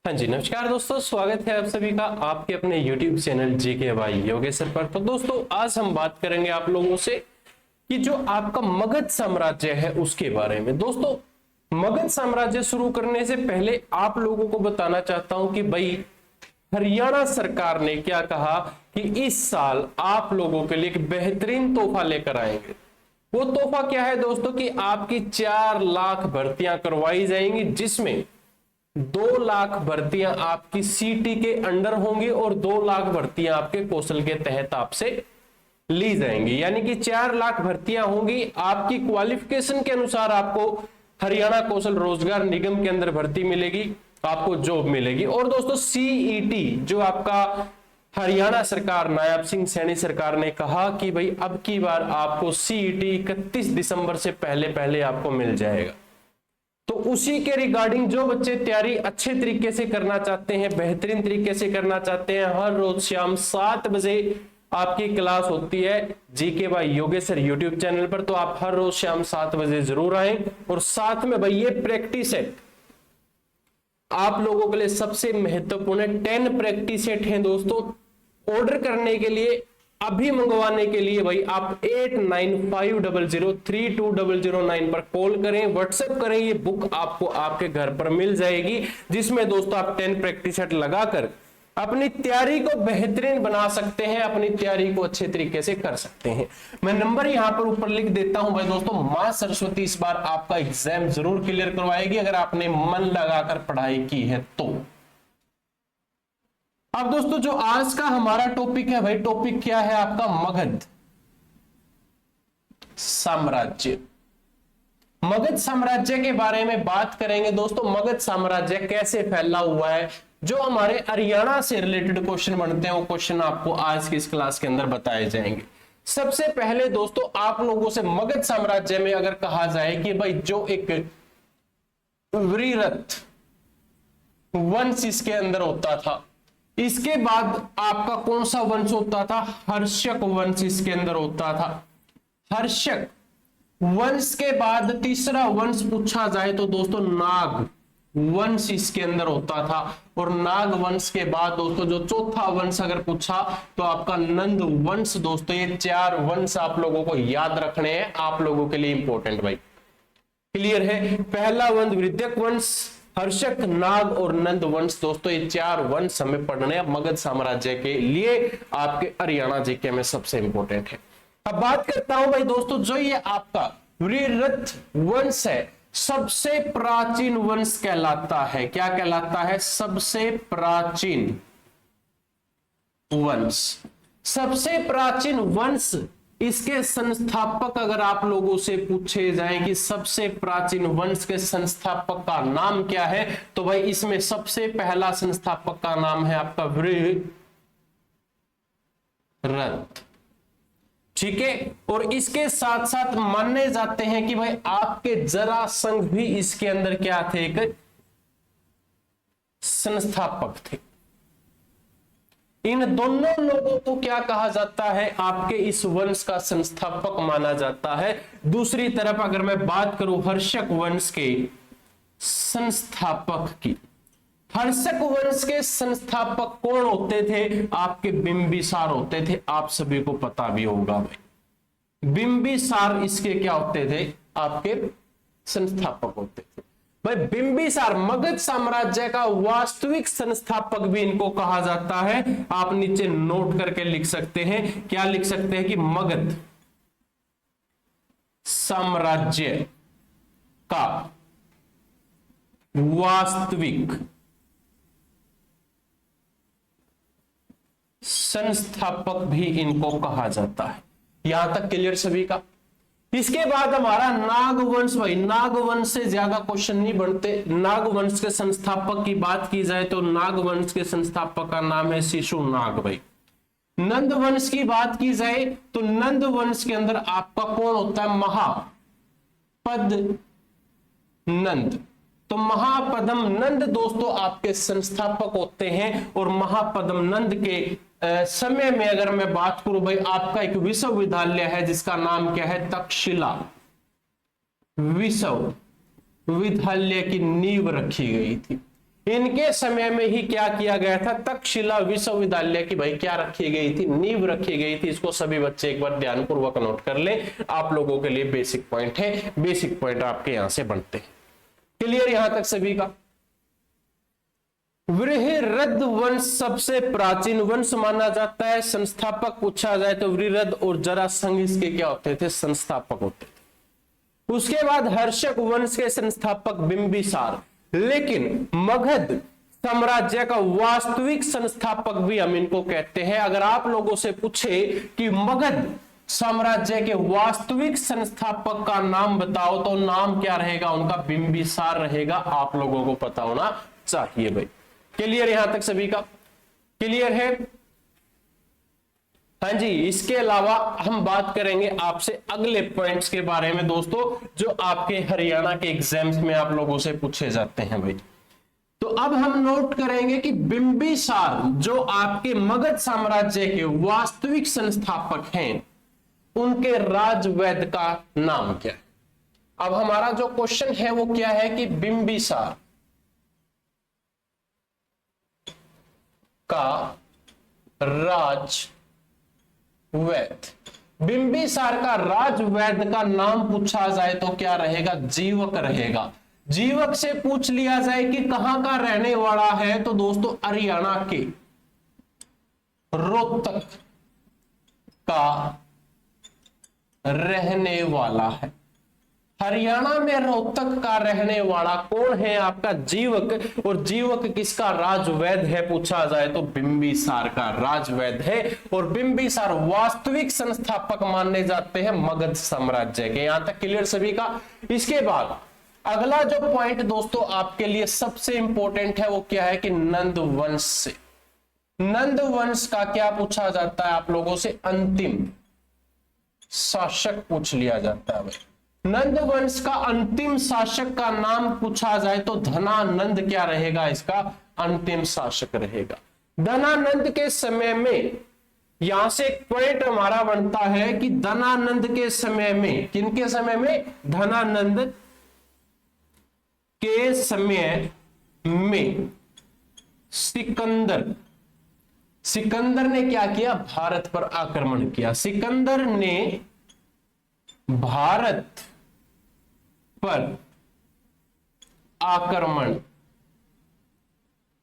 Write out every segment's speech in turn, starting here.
हाँ जी, नमस्कार दोस्तों, स्वागत है आप सभी का आपके अपने YouTube channel GK by Yogeshwar पर। तो दोस्तों आज हम बात करेंगे आप लोगों से कि जो आपका मगध साम्राज्य है उसके बारे में। दोस्तों मगध साम्राज्य शुरू करने से पहले आप लोगों को बताना चाहता हूं कि भाई हरियाणा सरकार ने क्या कहा कि इस साल आप लोगों के लिए एक बेहतरीन तोहफा लेकर आएंगे। वो तोहफा क्या है दोस्तों कि आपकी 4 लाख भर्तियां करवाई जाएंगी, जिसमें 2 लाख भर्तियां आपकी सीटी के अंडर होंगी और 2 लाख भर्तियां आपके कौशल के तहत आपसे ली जाएंगी। यानी कि 4 लाख भर्तियां होंगी, आपकी क्वालिफिकेशन के अनुसार आपको हरियाणा कौशल रोजगार निगम के अंदर भर्ती मिलेगी, आपको जॉब मिलेगी। और दोस्तों सीईटी जो आपका हरियाणा सरकार नायब सिंह सैनी सरकार ने कहा कि भाई अब की बार आपको सीईटी 31 दिसंबर से पहले पहले आपको मिल जाएगा। तो उसी के रिगार्डिंग जो बच्चे तैयारी अच्छे तरीके से करना चाहते हैं, बेहतरीन तरीके से करना चाहते हैं, हर रोज शाम 7 बजे आपकी क्लास होती है GK by Yogeshwar YouTube channel पर। तो आप हर रोज शाम 7 बजे जरूर आए। और साथ में भाई ये प्रैक्टिस सेट आप लोगों के लिए सबसे महत्वपूर्ण है। 10 प्रैक्टिस सेट हैं दोस्तों। ऑर्डर करने के लिए, अभी मंगवाने के लिए भाई आप 8950032009 पर कॉल करें, व्हाट्सएप करें। ये बुक आपको आपके घर पर मिल जाएगी, जिसमें दोस्तों आप 10 प्रैक्टिस सेट लगाकर अपनी तैयारी को बेहतरीन बना सकते हैं, अपनी तैयारी को अच्छे तरीके से कर सकते हैं। मैं नंबर यहां पर ऊपर लिख देता हूं भाई दोस्तों। मां सरस्वती इस बार आपका एग्जाम जरूर क्लियर करवाएगी अगर आपने मन लगाकर पढ़ाई की है तो। अब दोस्तों जो आज का हमारा टॉपिक है भाई, टॉपिक क्या है आपका? मगध साम्राज्य। मगध साम्राज्य के बारे में बात करेंगे दोस्तों। मगध साम्राज्य कैसे फैला हुआ है, जो हमारे हरियाणा से रिलेटेड क्वेश्चन बनते हैं वो क्वेश्चन आपको आज की इस क्लास के अंदर बताए जाएंगे। सबसे पहले दोस्तों आप लोगों से मगध साम्राज्य में अगर कहा जाए कि भाई जो एक वृहत वंश इसके अंदर होता था, इसके बाद आपका कौन सा वंश होता था? हर्षक वंश इसके अंदर होता था। हर्षक वंश के बाद तीसरा वंश पूछा जाए तो दोस्तों नाग वंश इसके अंदर होता था। और नाग वंश के बाद दोस्तों जो चौथा वंश अगर पूछा तो आपका नंद वंश। दोस्तों ये 4 वंश आप लोगों को याद रखने हैं, आप लोगों के लिए इंपॉर्टेंट भाई। क्लियर है? पहला वंश वृद्धक वंश, हर्षक, नाग और नंद वंश। दोस्तों ये 4 वंश हमें पढ़ने हैं मगध साम्राज्य के लिए, आपके हरियाणा जीके में सबसे इंपॉर्टेंट है। अब बात करता हूं भाई दोस्तों, जो ये आपका वृहत वंश है सबसे प्राचीन वंश कहलाता है। क्या कहलाता है? सबसे प्राचीन वंश। सबसे प्राचीन वंश, इसके संस्थापक अगर आप लोगों से पूछे जाए कि सबसे प्राचीन वंश के संस्थापक का नाम क्या है, तो भाई इसमें सबसे पहला संस्थापक का नाम है आपका वृहत। ठीक है? और इसके साथ साथ माने जाते हैं कि भाई आपके जरासंध भी इसके अंदर क्या थे? एक संस्थापक थे। इन दोनों लोगों को क्या कहा जाता है? आपके इस वंश का संस्थापक माना जाता है। दूसरी तरफ अगर मैं बात करूं हर्षक वंश के संस्थापक की, हर्षक वंश के संस्थापक कौन होते थे? आपके बिंबिसार होते थे। आप सभी को पता भी होगा भाई, बिंबिसार इसके क्या होते थे? आपके संस्थापक होते थे भाई। बिंबिसार मगध साम्राज्य का वास्तविक संस्थापक भी इनको कहा जाता है। आप नीचे नोट करके लिख सकते हैं। क्या लिख सकते हैं कि मगध साम्राज्य का वास्तविक संस्थापक भी इनको कहा जाता है। यहां तक क्लियर सभी का? इसके बाद हमारा नागवंश। भाई नागवंश से ज्यादा क्वेश्चन नहीं बनते। नागवंश के संस्थापक की बात की जाए तो नागवंश के संस्थापक का नाम है शिशुनाग भाई। नंद वंश की बात की जाए तो नंद वंश के अंदर आपका कौन होता है? महापद नंद। तो महापदम नंद दोस्तों आपके संस्थापक होते हैं। और महापदम नंद के समय में अगर मैं बात करूं भाई, आपका एक विश्वविद्यालय है जिसका नाम क्या है? तक्षशिला विश्वविद्यालय की नींव रखी गई थी। इनके समय में ही क्या किया गया था, तक्षशिला विश्वविद्यालय की भाई क्या रखी गई थी, नींव रखी गई थी। इसको सभी बच्चे एक बार ध्यानपूर्वक नोट कर ले, आप लोगों के लिए बेसिक पॉइंट है, बेसिक पॉइंट आपके यहां से बनते हैं। क्लियर यहां तक सभी का? वृहरद वंश सबसे प्राचीन वंश माना जाता है। संस्थापक पूछा जाए तो वृहरद और जरासंध इसके क्या होते थे, संस्थापक होते थे। उसके बाद हर्षक वंश के संस्थापक बिंबिसार, लेकिन मगध साम्राज्य का वास्तविक संस्थापक भी हम इनको कहते हैं। अगर आप लोगों से पूछे कि मगध साम्राज्य के वास्तविक संस्थापक का नाम बताओ तो नाम क्या रहेगा उनका, बिंबिसार रहेगा। आप लोगों को पता होना चाहिए भाई। क्लियर यहां तक सभी का? क्लियर है? हाँ जी। इसके अलावा हम बात करेंगे आपसे अगले पॉइंट्स के बारे में दोस्तों, जो आपके हरियाणा के एग्जाम्स में आप लोगों से पूछे जाते हैं भाई। तो अब हम नोट करेंगे कि बिंबिसार जो आपके मगध साम्राज्य के वास्तविक संस्थापक हैं, उनके राजवैद्य का नाम क्या है। अब हमारा जो क्वेश्चन है वो क्या है कि बिंबिसार का राजवैद्य, बिंबिसार का राजवैद्य का नाम पूछा जाए तो क्या रहेगा, जीवक रहेगा। जीवक से पूछ लिया जाए कि कहां का रहने वाला है, तो दोस्तों हरियाणा के रोहतक का रहने वाला है। हरियाणा में रोहतक का रहने वाला कौन है, आपका जीवक। और जीवक किसका राजवैद्य है पूछा जाए तो बिंबिसार का राजवैद्य है। और बिंबिसार वास्तविक संस्थापक माने जाते हैं मगध साम्राज्य के। यहां तक क्लियर सभी का? इसके बाद अगला जो पॉइंट दोस्तों आपके लिए सबसे इंपॉर्टेंट है वो क्या है कि नंद वंश से, नंद वंश का क्या पूछा जाता है आप लोगों से, अंतिम शासक पूछ लिया जाता है भाई। नंद वंश का अंतिम शासक का नाम पूछा जाए तो धनानंद क्या रहेगा, इसका अंतिम शासक रहेगा। धनानंद के समय में, यहां से एक पॉइंट हमारा बनता है कि धनानंद के समय में, किनके समय में, धनानंद के समय में सिकंदर ने क्या किया, भारत पर आक्रमण किया। सिकंदर ने भारत पर आक्रमण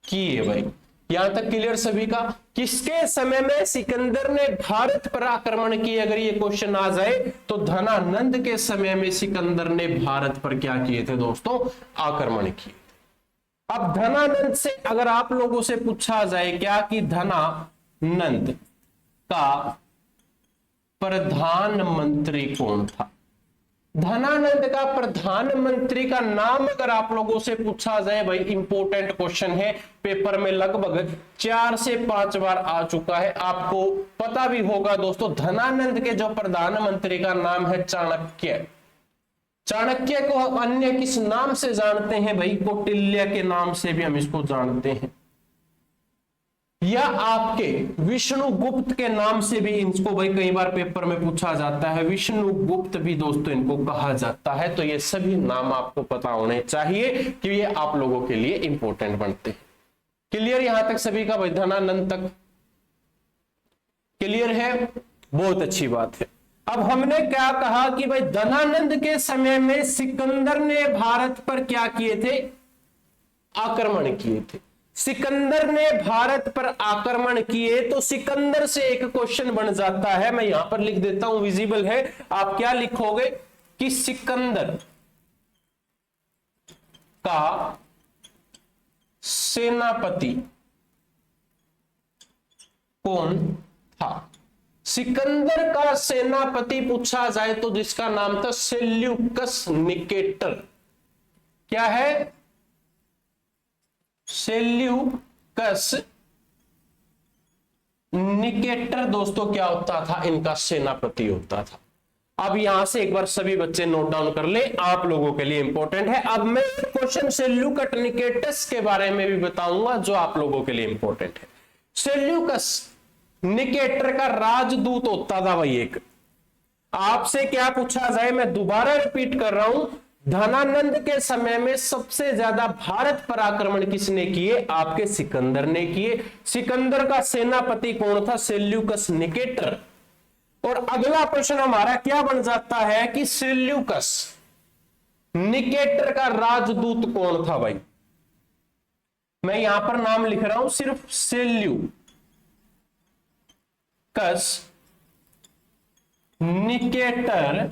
किए भाई। यहां तक क्लियर सभी का? किसके समय में सिकंदर ने भारत पर आक्रमण किए, अगर ये क्वेश्चन आ जाए तो धनानंद के समय में सिकंदर ने भारत पर क्या किए थे दोस्तों, आक्रमण किए। अब धनानंद से अगर आप लोगों से पूछा जाए क्या कि धनानंद का प्रधानमंत्री कौन था, धनानंद का प्रधानमंत्री का नाम अगर आप लोगों से पूछा जाए भाई, इंपॉर्टेंट क्वेश्चन है, पेपर में लगभग 4 से 5 बार आ चुका है, आपको पता भी होगा दोस्तों। धनानंद के जो प्रधानमंत्री का नाम है चाणक्य। चाणक्य को अन्य किस नाम से जानते हैं भाई, कौटिल्य के नाम से भी हम इसको जानते हैं, या आपके विष्णुगुप्त के नाम से भी इनको भाई कई बार पेपर में पूछा जाता है, विष्णुगुप्त भी दोस्तों इनको कहा जाता है। तो ये सभी नाम आपको पता होने चाहिए कि ये आप लोगों के लिए इंपॉर्टेंट बनते हैं। क्लियर यहां तक सभी का भाई, धनानंद तक क्लियर है? बहुत अच्छी बात है। अब हमने क्या कहा कि भाई धनानंद के समय में सिकंदर ने भारत पर क्या किए थे, आक्रमण किए थे। सिकंदर ने भारत पर आक्रमण किए, तो सिकंदर से एक क्वेश्चन बन जाता है, मैं यहां पर लिख देता हूं, विजिबल है, आप क्या लिखोगे कि सिकंदर का सेनापति कौन था। सिकंदर का सेनापति पूछा जाए तो जिसका नाम था सेल्यूकस निकेटर। क्या है, सेल्यूकस निकेटर दोस्तों क्या होता था, इनका सेनापति होता था। अब यहां से एक बार सभी बच्चे नोट डाउन कर ले, आप लोगों के लिए इंपॉर्टेंट है। अब मैं क्वेश्चन सेल्यूकस निकेटस के बारे में भी बताऊंगा जो आप लोगों के लिए इंपॉर्टेंट है। सेल्यूकस निकेटर का राजदूत होता था भाई एक। आपसे क्या पूछा जाए, मैं दोबारा रिपीट कर रहा हूं, धनानंद के समय में सबसे ज्यादा भारत पर आक्रमण किसने किए? आपके सिकंदर ने किए। सिकंदर का सेनापति कौन था? Seleucus Nicator. और अगला प्रश्न हमारा क्या बन जाता है कि सेल्यूकस निकेटर का राजदूत कौन था? भाई मैं यहां पर नाम लिख रहा हूं सिर्फ, सेल्यूकस निकेटर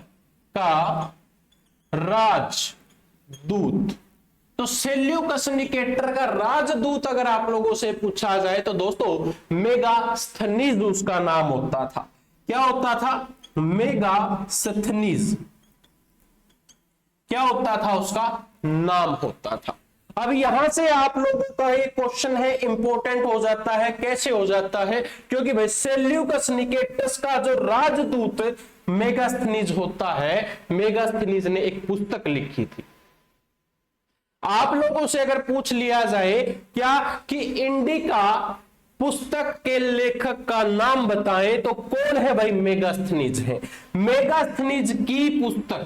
का राजदूत। तो सेल्यूकस निकेटर का राजदूत अगर आप लोगों से पूछा जाए तो दोस्तों मेगास्थनीज उसका नाम होता था। क्या होता था? मेगास्थनीज। क्या होता था? उसका नाम होता था। अब यहां से आप लोगों का एक क्वेश्चन है, इंपॉर्टेंट हो जाता है। कैसे हो जाता है? क्योंकि भाई सेल्यूकस निकेटस का जो राजदूत मेगास्थनीज होता है, मेगास्थनीज ने एक पुस्तक लिखी थी। आप लोगों से अगर पूछ लिया जाए क्या कि इंडिका पुस्तक के लेखक का नाम बताएं तो कौन है? भाई मेगास्थनीज है। मेगास्थनीज की पुस्तक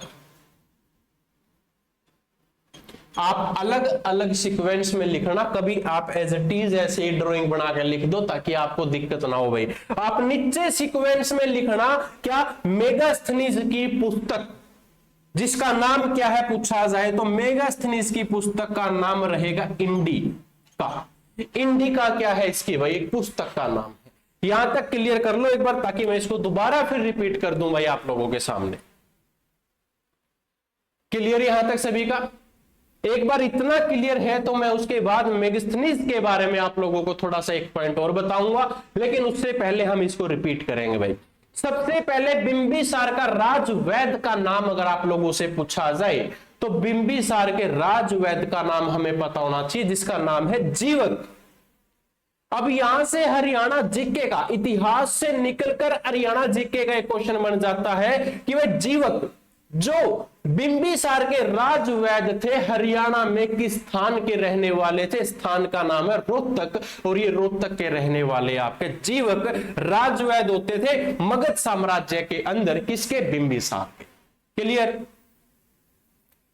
आप अलग अलग सीक्वेंस में लिखना, कभी आप एज इट इज ऐसे ड्राइंग बना के लिख दो ताकि आपको दिक्कत ना हो। भाई आप नीचे सीक्वेंस में लिखना क्या? मेगास्थनीज की पुस्तक, जिसका नाम क्या है पूछा जाए तो मेगास्थनीज की पुस्तक का नाम रहेगा इंडिका। इंडिका क्या है इसकी? भाई एक पुस्तक का नाम है। यहां तक क्लियर कर लो एक बार ताकि मैं इसको दोबारा फिर रिपीट कर दूं भाई आप लोगों के सामने। क्लियर यहां तक सभी का? एक बार इतना क्लियर है तो मैं उसके बाद मेगास्थनीज के बारे में आप लोगों को थोड़ा सा एक पॉइंट और बताऊंगा, लेकिन उससे पहले हम इसको रिपीट करेंगे। भाई सबसे पहले बिंबिसार का राजवैद्य का नाम अगर आप लोगों से पूछा जाए तो बिंबिसार के राजवैद्य का नाम हमें पता होना चाहिए, जिसका नाम है जीवक। अब यहां से हरियाणा जीके का, इतिहास से निकलकर हरियाणा जीके का एक क्वेश्चन बन जाता है कि वह जीवक जो बिंबिसार के राजवैद्य थे, हरियाणा में किस स्थान के रहने वाले थे? स्थान का नाम है रोहतक, और ये रोहतक के रहने वाले आपके जीवक राजवैद्य होते थे मगध साम्राज्य के अंदर। किसके? बिंबिसार के। क्लियर?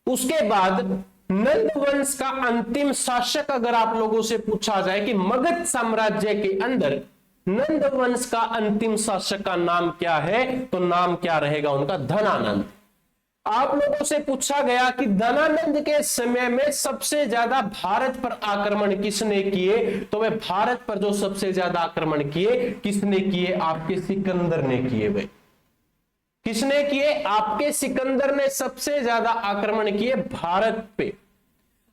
उसके बाद नंद वंश का अंतिम शासक अगर आप लोगों से पूछा जाए कि मगध साम्राज्य के अंदर नंद वंश का अंतिम शासक का नाम क्या है, तो नाम क्या रहेगा उनका? धनानंद। आप लोगों से पूछा गया कि धनानंद के समय में सबसे ज्यादा भारत पर आक्रमण किसने किए, तो वह भारत पर जो सबसे ज्यादा आक्रमण किए किसने किए? आपके सिकंदर ने किए। भाई किसने किए? आपके सिकंदर ने सबसे ज्यादा आक्रमण किए भारत पे।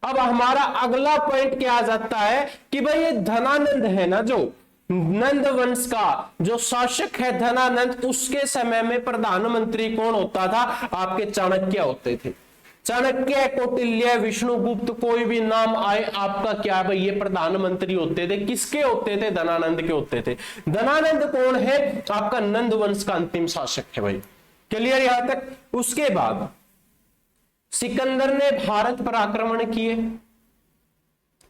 अब हमारा अगला पॉइंट क्या आ जाता है कि भाई ये धनानंद है ना, जो नंद वंश का जो शासक है धनानंद, उसके समय में प्रधानमंत्री कौन होता था? आपके चाणक्य होते थे। चाणक्य, कौटिल्य, विष्णुगुप्त, कोई भी नाम आए आपका क्या भाई ये प्रधानमंत्री होते थे। किसके होते थे? धनानंद के होते थे। धनानंद कौन है? आपका नंद वंश का अंतिम शासक है। भाई क्लियर यहां तक? उसके बाद सिकंदर ने भारत पर आक्रमण किए।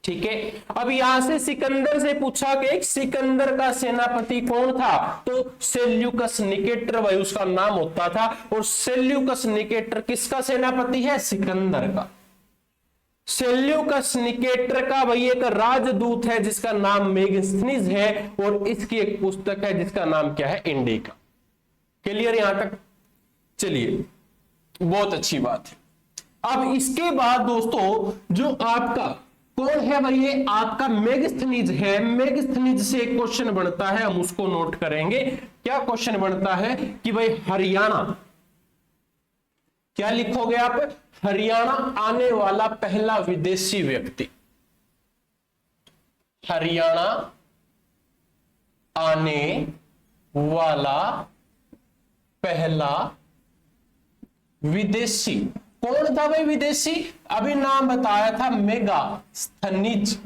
ठीक है, अब यहां से सिकंदर से पूछा कि सिकंदर का सेनापति कौन था, तो सेल्यूकस निकेटर भाई उसका नाम होता था। और सेल्यूकस निकेटर किसका सेनापति है? सिकंदर का। सेल्यूकस निकेटर का भाई एक राजदूत है जिसका नाम मेगास्थनीज है, और इसकी एक पुस्तक है जिसका नाम क्या है? इंडिका। क्लियर यहां तक? चलिए बहुत अच्छी बात है। अब इसके बाद दोस्तों जो आपका कौन है भाई? ये आपका मेगास्थनीज है। मेगास्थनीज से एक क्वेश्चन बनता है, हम उसको नोट करेंगे। क्या क्वेश्चन बनता है कि भाई हरियाणा, क्या लिखोगे आप? हरियाणा आने वाला पहला विदेशी व्यक्ति। हरियाणा आने वाला पहला विदेशी कौन था भाई? विदेशी अभी नाम बताया था मेगास्थनीज,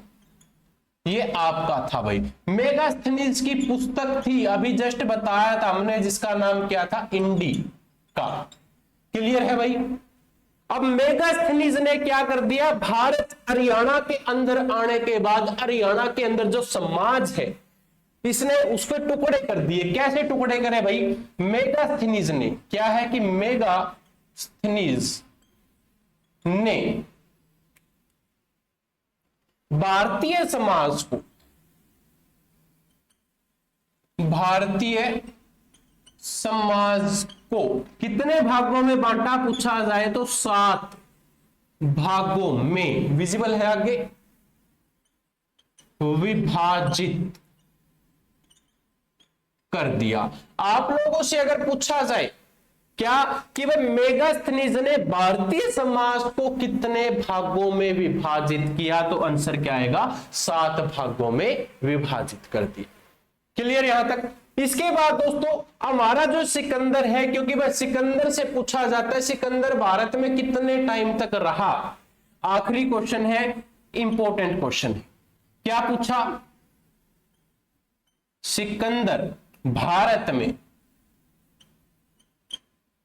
ये आपका था भाई। मेगास्थनीज की पुस्तक थी, अभी जस्ट बताया था हमने, जिसका नाम क्या था? इंडिका। क्लियर है भाई? अब मेगास्थनीज ने क्या कर दिया? भारत हरियाणा के अंदर आने के बाद हरियाणा के अंदर जो समाज है इसने उसके टुकड़े कर दिए। कैसे टुकड़े करे भाई? मेगास्थनीज ने क्या है कि मेगास्थनीज ने भारतीय समाज को, भारतीय समाज को कितने भागों में बांटा पूछा जाए तो 7 भागों में, विजिबल है आगे, विभाजित कर दिया। आप लोगों से अगर पूछा जाए क्या कि भाई मेगास्थनीज ने भारतीय समाज को कितने भागों में विभाजित किया, तो आंसर क्या आएगा, 7 भागों में विभाजित कर दिया। क्लियर यहां तक। इसके बाद दोस्तों हमारा जो सिकंदर है, क्योंकि भाई सिकंदर से पूछा जाता है सिकंदर भारत में कितने टाइम तक रहा, आखिरी क्वेश्चन है, इंपॉर्टेंट क्वेश्चन है। क्या पूछा, सिकंदर भारत में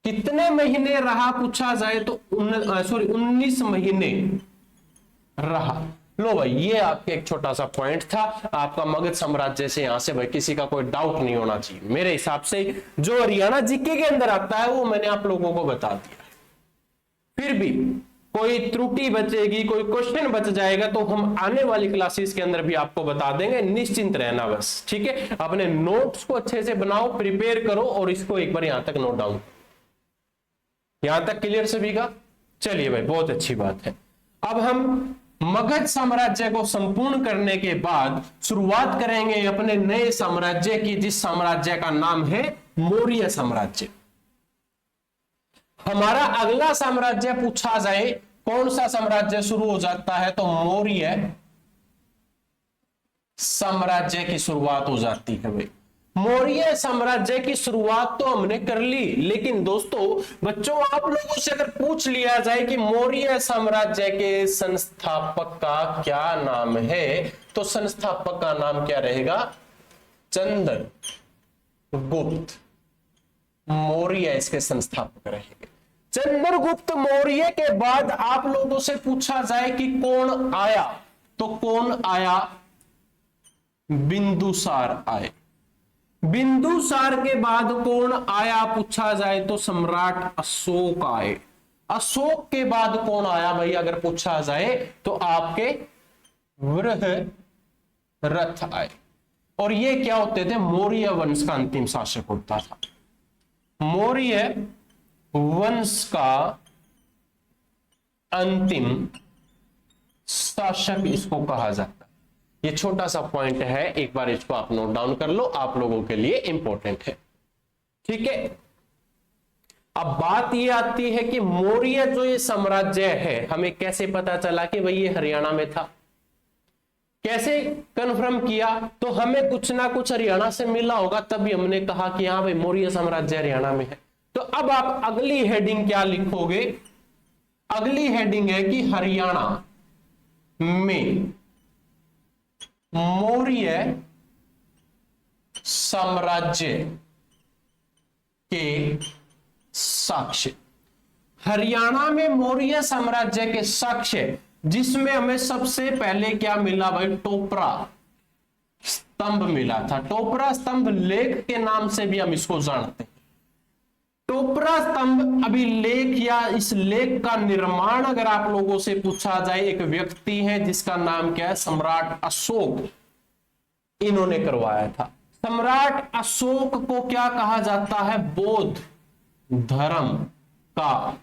कितने महीने रहा पूछा जाए तो 19 महीने रहा। लो भाई ये आपके एक छोटा सा पॉइंट था, आपका मगध साम्राज्य से यहां से भाई किसी का कोई डाउट नहीं होना चाहिए। मेरे हिसाब से जो हरियाणा जीके के अंदर आता है वो मैंने आप लोगों को बता दिया। फिर भी कोई त्रुटि बचेगी, कोई क्वेश्चन बच जाएगा तो हम आने वाली क्लासेस के अंदर भी आपको बता देंगे, निश्चिंत रहना बस, ठीक है। अपने नोट्स को अच्छे से बनाओ, प्रिपेयर करो और इसको एक बार यहां तक नोट डाउन। यहां तक क्लियर सभी का। चलिए भाई बहुत अच्छी बात है। अब हम मगध साम्राज्य को संपूर्ण करने के बाद शुरुआत करेंगे अपने नए साम्राज्य की, जिस साम्राज्य का नाम है मौर्य साम्राज्य। हमारा अगला साम्राज्य पूछा जाए कौन सा साम्राज्य शुरू हो जाता है तो मौर्य साम्राज्य की शुरुआत हो जाती है भाई। मौर्य साम्राज्य की शुरुआत तो हमने कर ली, लेकिन दोस्तों बच्चों आप लोगों से अगर पूछ लिया जाए कि मौर्य साम्राज्य के संस्थापक का क्या नाम है तो संस्थापक का नाम क्या रहेगा, चंद्रगुप्त मौर्य इसके संस्थापक रहेंगे। चंद्रगुप्त मौर्य के बाद आप लोगों से पूछा जाए कि कौन आया तो कौन आया, बिंदुसार आए। बिंदुसार के बाद कौन आया पूछा जाए तो सम्राट अशोक आए। अशोक के बाद कौन आया भाई अगर पूछा जाए तो आपके वृहरथ आए। और ये क्या होते थे, मौर्य वंश का अंतिम शासक होता था। मौर्य वंश का अंतिम शासक इसको कहा जाता है। ये छोटा सा पॉइंट है, एक बार इसको आप नोट डाउन कर लो, आप लोगों के लिए इंपॉर्टेंट है, ठीक है। अब बात ये आती है कि मौर्य जो ये साम्राज्य है हमें कैसे पता चला कि भाई ये हरियाणा में था, कैसे कंफर्म किया, तो हमें कुछ ना कुछ हरियाणा से मिला होगा तभी हमने कहा कि हाँ भाई मौर्य साम्राज्य हरियाणा में है। तो अब आप अगली हेडिंग क्या लिखोगे, अगली हेडिंग है कि हरियाणा में मौर्य साम्राज्य के साक्ष्य। हरियाणा में मौर्य साम्राज्य के साक्ष्य, जिसमें हमें सबसे पहले क्या मिला भाई, टोपरा स्तंभ मिला था। टोपरा स्तंभ लेख के नाम से भी हम इसको जानते हैं। टोपरा स्तंभ अभिलेख या इस लेख का निर्माण अगर आप लोगों से पूछा जाए, एक व्यक्ति है जिसका नाम क्या है, सम्राट अशोक, इन्होंने करवाया था। सम्राट अशोक को क्या कहा जाता है, बौद्ध धर्म का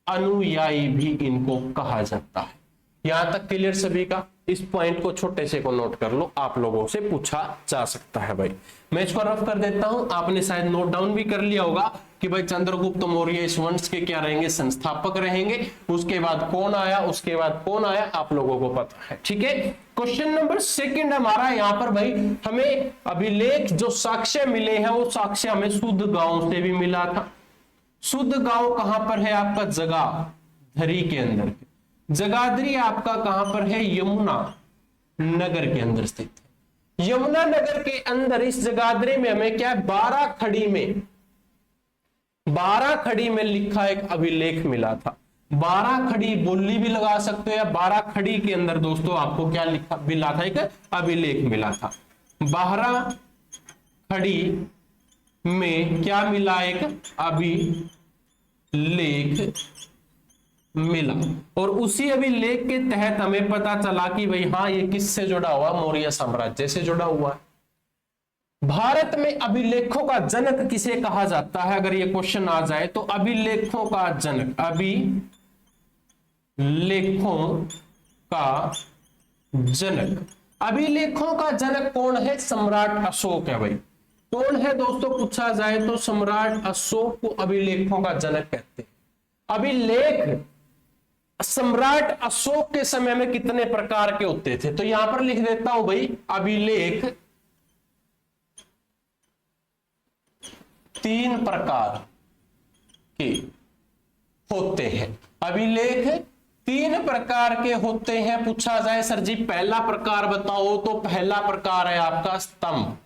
अनुयायी भी इनको कहा जाता है। यहां तक क्लियर सभी का। इस पॉइंट को छोटे से को नोट कर लो, आप लोगों से पूछा जा सकता है भाई। मैं इसको रफ कर देता हूं, आपने शायद नोट डाउन भी कर लिया होगा कि भाई चंद्रगुप्त मौर्य इस वंश के क्या रहेंगे, संस्थापक रहेंगे। उसके बाद कौन आया, उसके बाद कौन आया, आप लोगों को पता है, ठीक है। क्वेश्चन नंबर 2 हमारा यहाँ पर भाई, हमें अभिलेख जो साक्ष्य मिले हैं वो साक्ष्य हमें शुद्ध गांव से भी मिला था। शुद्ध गांव कहां पर है आपका, जगाधरी के अंदर। जगाधरी आपका कहां पर है, यमुना नगर के अंदर स्थित है। यमुना नगर के अंदर इस जगाधरी में हमें क्या है, 12 खड़ी में लिखा एक अभिलेख मिला था। 12 खड़ी बोली भी लगा सकते हो, या 12 खड़ी के अंदर दोस्तों आपको क्या लिखा मिला था, एक अभिलेख मिला था। 12 खड़ी में क्या मिला, एक अभिलेख मिला। और उसी अभिलेख के तहत हमें पता चला कि भाई हाँ ये किससे जुड़ा हुआ, मौर्य साम्राज्य से जुड़ा हुआ है। भारत में अभिलेखों का जनक किसे कहा जाता है, अगर ये क्वेश्चन आ जाए तो अभिलेखों का जनक, अभिलेखों का जनक, अभिलेखों का जनक कौन है? सम्राट अशोक है भाई। कौन है दोस्तों पूछा जाए तो सम्राट अशोक को अभिलेखों का जनक कहते हैं। अभिलेख सम्राट अशोक के समय में कितने प्रकार के होते थे, तो यहां पर लिख देता हूं भाई, अभिलेख 3 प्रकार के होते हैं। अभिलेख 3 प्रकार के होते हैं। पूछा जाए सर जी पहला प्रकार बताओ, तो पहला प्रकार है आपका स्तंभ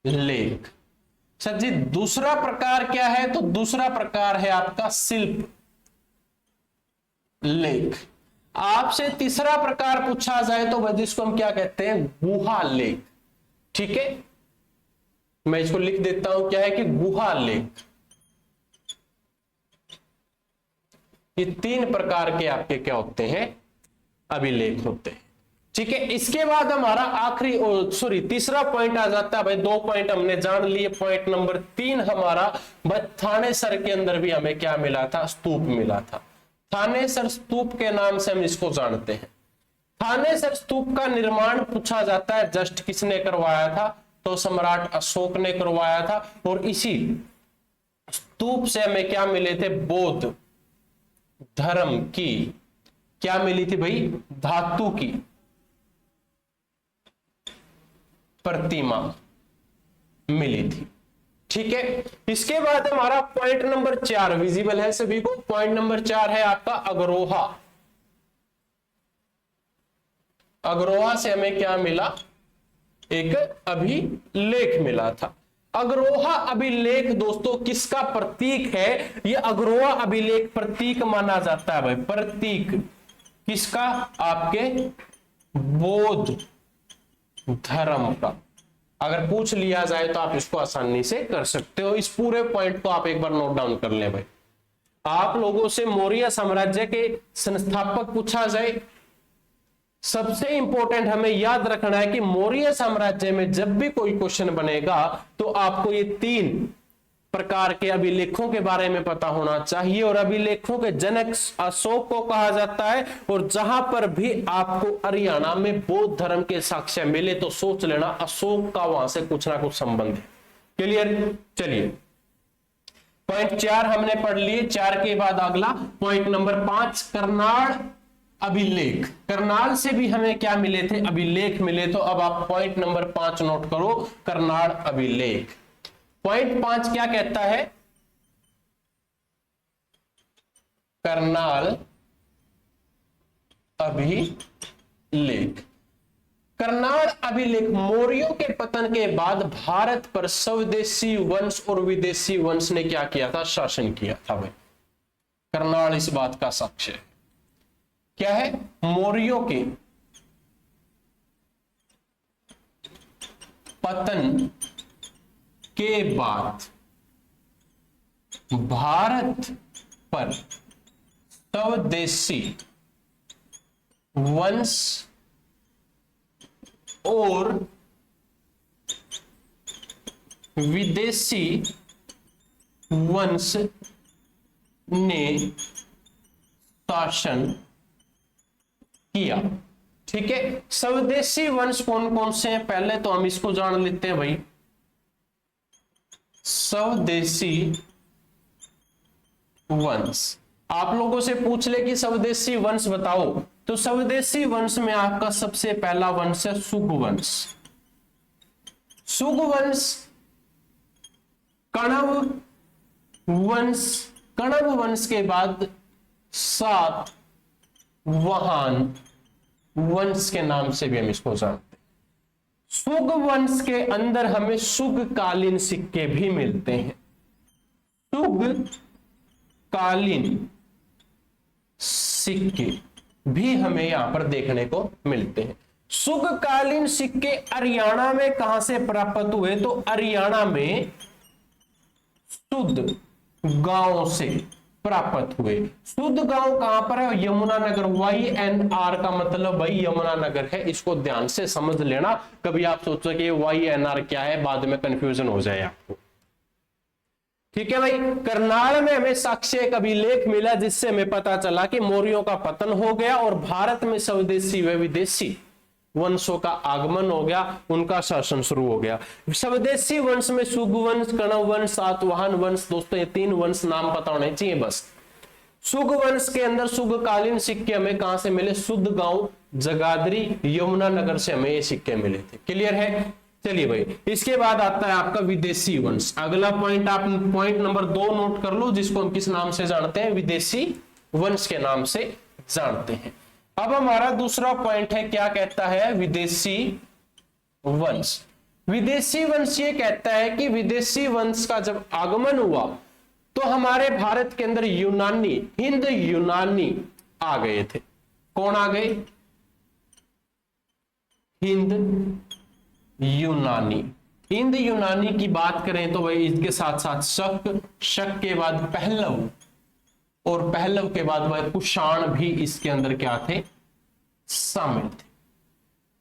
लेख। सर जी दूसरा प्रकार क्या है, तो दूसरा प्रकार है आपका शिल्प लेख। आपसे तीसरा प्रकार पूछा जाए तो वह जिसको हम क्या कहते हैं, गुहा लेख। ठीक है, मैं इसको लिख देता हूं, क्या है कि गुहा लेख। ये 3 प्रकार के आपके क्या होते हैं, अभिलेख होते हैं। ठीक है, इसके बाद हमारा आखिरी तीसरा पॉइंट आ जाता है भाई। 2 पॉइंट हमने जान लिए। पॉइंट नंबर 3 हमारा थानेसर के अंदर भी हमें क्या मिला था, स्तूप मिला था। थानेसर स्तूप के नाम से हम इसको जानते हैं। थानेसर स्तूप का निर्माण पूछा जाता है जस्ट किसने करवाया था, तो सम्राट अशोक ने करवाया था। और इसी स्तूप से हमें क्या मिले थे, बौद्ध धर्म की क्या मिली थी भाई, धातु की प्रतिमा मिली थी। ठीक है, इसके बाद हमारा पॉइंट नंबर 4 विजिबल है सभी को। पॉइंट नंबर 4 है आपका अग्रोहा। अग्रोहा से हमें क्या मिला, एक अभिलेख मिला था। अग्रोहा अभिलेख दोस्तों किसका प्रतीक है, ये अग्रोहा अभिलेख प्रतीक माना जाता है भाई। प्रतीक किसका, आपके बौद्ध धर्म का। अगर पूछ लिया जाए तो आप इसको आसानी से कर सकते हो। इस पूरे पॉइंट को आप एक बार नोट डाउन कर लें भाई। आप लोगों से मौर्य साम्राज्य के संस्थापक पूछा जाए, सबसे इंपॉर्टेंट हमें याद रखना है कि मौर्य साम्राज्य में जब भी कोई क्वेश्चन बनेगा तो आपको ये 3 प्रकार के अभिलेखों के बारे में पता होना चाहिए। और अभिलेखों के जनक अशोक को कहा जाता है। और जहां पर भी आपको हरियाणा में बौद्ध धर्म के साक्ष्य मिले तो सोच लेना अशोक का वहां से कुछ ना कुछ संबंध है। क्लियर, चलिए पॉइंट 4 हमने पढ़ लिए। 4 के बाद अगला पॉइंट नंबर 5 करनाल अभिलेख। करनाल से भी हमें क्या मिले थे, अभिलेख मिले। तो अब आप पॉइंट नंबर 5 नोट करो, करनाल अभिलेख। पॉइंट 5 क्या कहता है, करनाल अभिलेख। करनाल अभिलेख मौर्यों के पतन के बाद भारत पर स्वदेशी वंश और विदेशी वंश ने क्या किया था, शासन किया था भाई। करनाल इस बात का साक्ष्य है। क्या है, मौर्यों के पतन के बाद भारत पर स्वदेशी वंश और विदेशी वंश ने शासन किया। ठीक है, स्वदेशी वंश कौन कौन से हैं, पहले तो हम इसको जान लेते हैं भाई। स्वदेशी वंश, आप लोगों से पूछ ले कि स्वदेशी वंश बताओ, तो स्वदेशी वंश में आपका सबसे पहला वंश है सुगवंश। सुगवंश, कण्व वंश, कण्व वंश के बाद सातवाहन वंश के नाम से भी हम इसको जानते हैं। सुग वंश के अंदर हमें सुगकालीन सिक्के भी मिलते हैं। सुगकालीन सिक्के भी हमें यहां पर देखने को मिलते हैं। सुगकालीन सिक्के हरियाणा में कहां से प्राप्त हुए, तो हरियाणा में सुद गांव से प्राप्त हुए। शुद्ध गांव कहां पर है? यमुनानगर। YNR का मतलब भाई यमुनानगर है, इसको ध्यान से समझ लेना। कभी आप सोचो कि YNR क्या है, बाद में कंफ्यूजन हो जाए आपको। ठीक है भाई। करनाल में हमें साक्ष्य एक अभिलेख मिला जिससे हमें पता चला कि मौर्यों का पतन हो गया और भारत में स्वदेशी व विदेशी वंशों का आगमन हो गया, उनका शासन शुरू हो गया। स्वदेशी वंश में शुग वंश, कणव वंश, सातवाहन वंश, दोस्तों ये 3 वंश नाम पता होने चाहिए बस। शुग वंश के अंदर शुगकालीन सिक्के हमें कहां से मिले? शुद्ध गांव, जगाधरी, यमुनानगर से हमें ये सिक्के मिले थे। क्लियर है? चलिए भाई, इसके बाद आता है आपका विदेशी वंश। अगला पॉइंट आप पॉइंट नंबर 2 नोट कर लो, जिसको हम किस नाम से जानते हैं? विदेशी वंश के नाम से जानते हैं। अब हमारा दूसरा पॉइंट है, क्या कहता है? विदेशी वंश। विदेशी वंश ये कहता है कि विदेशी वंश का जब आगमन हुआ तो हमारे भारत के अंदर यूनानी, हिंद यूनानी आ गए थे। कौन आ गए? हिंद यूनानी। हिंद यूनानी की बात करें तो भाई इसके साथ साथ शक, शक के बाद पहलव, और पहलव के बाद वह कुषाण भी इसके अंदर क्या थे? शामिल थे।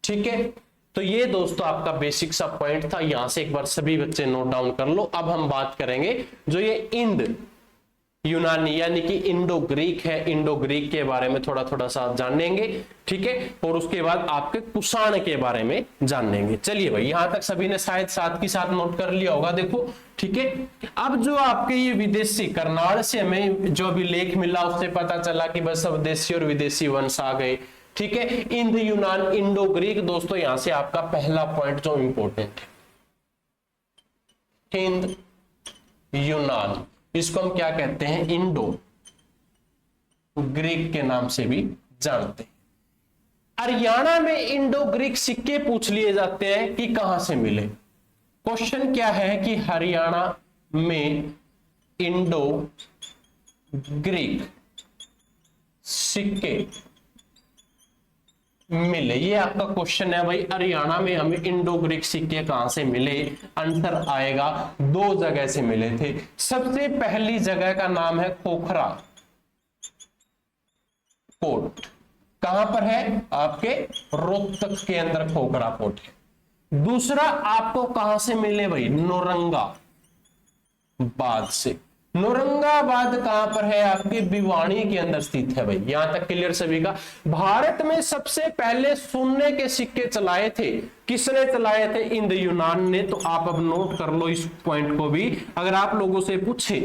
ठीक है, तो ये दोस्तों आपका बेसिक सा पॉइंट था, यहां से एक बार सभी बच्चे नोट डाउन कर लो। अब हम बात करेंगे जो ये इंड यूनानी यानी कि इंडो ग्रीक है, इंडो ग्रीक के बारे में थोड़ा थोड़ा सा जानेंगे। ठीक है, और उसके बाद आपके कुषाण के बारे में जानेंगे। चलिए भाई, यहां तक सभी ने शायद साथ ही साथ नोट कर लिया होगा। देखो, ठीक है, अब जो आपके ये विदेशी करनाल से हमें जो भी लेख मिला उससे पता चला कि बस स्वदेशी और विदेशी वंश आ गए। ठीक है, इंड यूनान, इंडो ग्रीक। दोस्तों यहां से आपका पहला पॉइंट जो इंपॉर्टेंट है, हिंद यूनान, इसको हम क्या कहते हैं? इंडो ग्रीक के नाम से भी जानते हैं। हरियाणा में इंडो ग्रीक सिक्के पूछ लिए जाते हैं कि कहां से मिले। क्वेश्चन क्या है कि हरियाणा में इंडो ग्रीक सिक्के मिले, ये आपका क्वेश्चन है भाई। हरियाणा में हमें इंडो ग्रीक सिक्के कहां से मिले? आंसर आएगा 2 जगह से मिले थे। सबसे पहली जगह का नाम है खोखरा कोट। कहां पर है? आपके रोहतक के अंदर खोखरा कोट है। दूसरा आपको कहां से मिले भाई? नौरंगाबाद से। नौरंगाबाद कहां पर है? आपके भिवानी के अंदर स्थित है भाई। यहां तक क्लियर सभी का? भारत में सबसे पहले सोने के सिक्के चलाए थे, किसने चलाए थे? इंड यूनान ने। तो आप अब नोट कर लो इस पॉइंट को भी। अगर आप लोगों से पूछे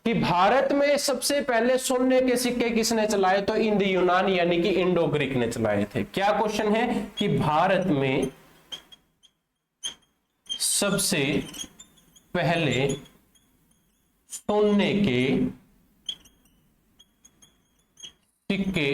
कि भारत में सबसे पहले सोने के सिक्के किसने चलाए, तो इंड यूनान यानी कि इंडो ग्रीक ने चलाए थे। क्या क्वेश्चन है कि भारत में सबसे पहले सोने के सिक्के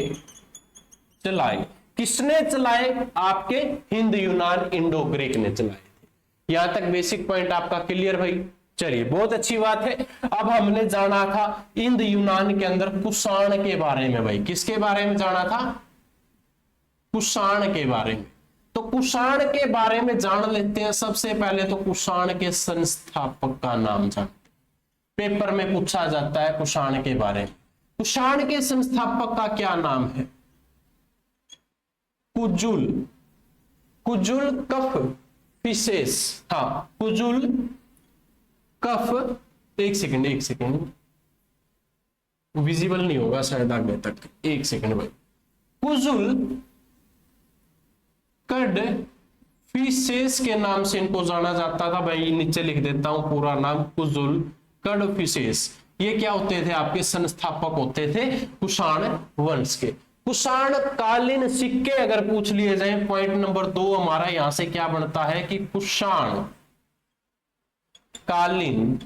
चलाए, किसने चलाए? आपके हिंद यूनान इंडो ग्रीक ने चलाए थे। यहां तक बेसिक पॉइंट आपका क्लियर भाई? चलिए, बहुत अच्छी बात है। अब हमने जाना था इंड यूनान के अंदर कुषाण के बारे में भाई। किसके बारे में जाना था? कुषाण के बारे में। तो कुषाण के बारे में जान लेते हैं। सबसे पहले तो कुषाण के संस्थापक का नाम जानते, पेपर में पूछा जाता है कुषाण के बारे में। कुषाण के संस्थापक का क्या नाम है? कुजुल, कुजुल कफ फिशेस। हाँ, कुजुल कफ, एक सेकंड, विजिबल नहीं होगा शायद आगे तक, एक सेकंड भाई। कुजुल कड फिशेस के नाम से इनको जाना जाता था भाई। नीचे लिख देता हूं पूरा नाम, कुजुल कड फिशेस। ये क्या होते थे? आपके संस्थापक होते थे कुषाण वंश के। कुषाण कालीन सिक्के अगर पूछ लिए जाए, पॉइंट नंबर 2 हमारा यहां से क्या बनता है कि कुषाण कालीन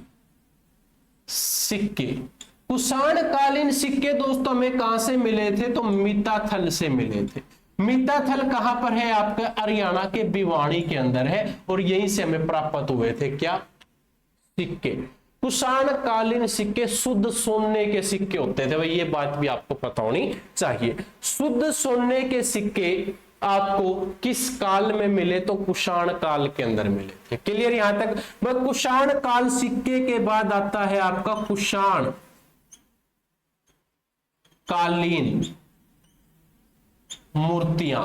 सिक्के। कुषाण कालीन सिक्के दोस्तों हमें कहां से मिले थे? तो मिताथल से मिले थे। मिताथल कहां पर है? आपके हरियाणा के भिवानी के अंदर है, और यहीं से हमें प्राप्त हुए थे क्या? सिक्के। कुषाण कालीन सिक्के शुद्ध सोने के सिक्के होते थे भाई, ये बात भी आपको पता होनी चाहिए। शुद्ध सोने के सिक्के आपको किस काल में मिले? तो कुषाण काल के अंदर मिले थे। क्लियर यहां तक? कुषाण काल सिक्के के बाद आता है आपका कुषाण कालीन मूर्तियां।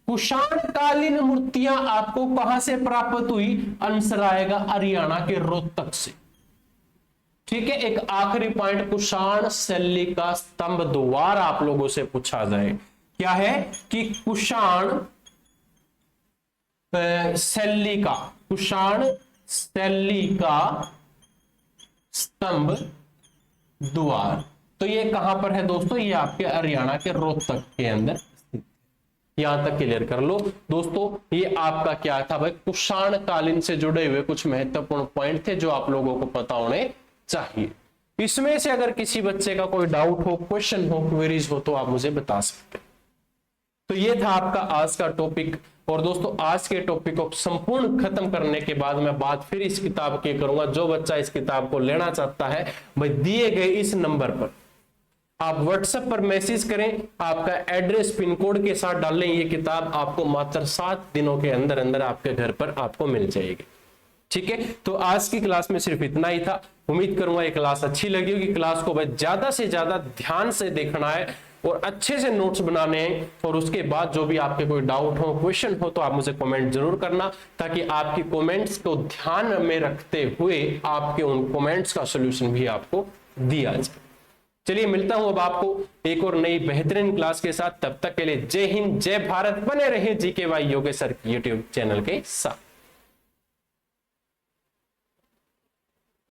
कुषाण कालीन मूर्तियां आपको कहां से प्राप्त हुई? आंसर आएगा हरियाणा के रोहतक से। ठीक है, एक आखिरी पॉइंट, कुषाण शैली का स्तंभ द्वार आप लोगों से पूछा जाए, क्या है कि कुषाण शैली का, कुषाण शैली का स्तंभ द्वार, तो ये कहां पर है दोस्तों? ये आपके हरियाणा के रोहतक के अंदर स्थित। यहां तक क्लियर कर लो दोस्तों। ये आपका क्या था भाई? कुषाण कालीन से जुड़े हुए कुछ महत्वपूर्ण पॉइंट थे जो आप लोगों को पता होने चाहिए। इसमें से अगर किसी बच्चे का कोई डाउट हो, क्वेश्चन हो, क्वेरीज हो तो आप मुझे बता सकते हैं। तो ये था आपका आज का टॉपिक। और दोस्तों आज के टॉपिक को संपूर्ण खत्म करने के बाद मैं बात फिर इस किताब की करूंगा। जो बच्चा इस किताब को लेना चाहता है भाई दिए गए इस नंबर पर आप व्हाट्सएप पर मैसेज करें, आपका एड्रेस पिन कोड के साथ डालें। ये किताब आपको मात्र 7 दिनों के अंदर अंदर आपके घर पर आपको मिल जाएगी। ठीक है, तो आज की क्लास में सिर्फ इतना ही था। उम्मीद करूंगा ये क्लास अच्छी लगी होगी। क्लास को भाई ज्यादा से ज्यादा ध्यान से देखना है और अच्छे से नोट्स बनाने हैं। और उसके बाद जो भी आपके कोई डाउट हो, क्वेश्चन हो, तो आप मुझे कमेंट जरूर करना, ताकि आपकी कमेंट्स को ध्यान में रखते हुए आपके उन कमेंट्स का सोल्यूशन भी आपको दिया जाए। चलिए मिलता हूं अब आपको एक और नई बेहतरीन क्लास के साथ। तब तक के लिए जय हिंद, जय भारत। बने रहे GK by Yogesh sir YouTube channel के साथ।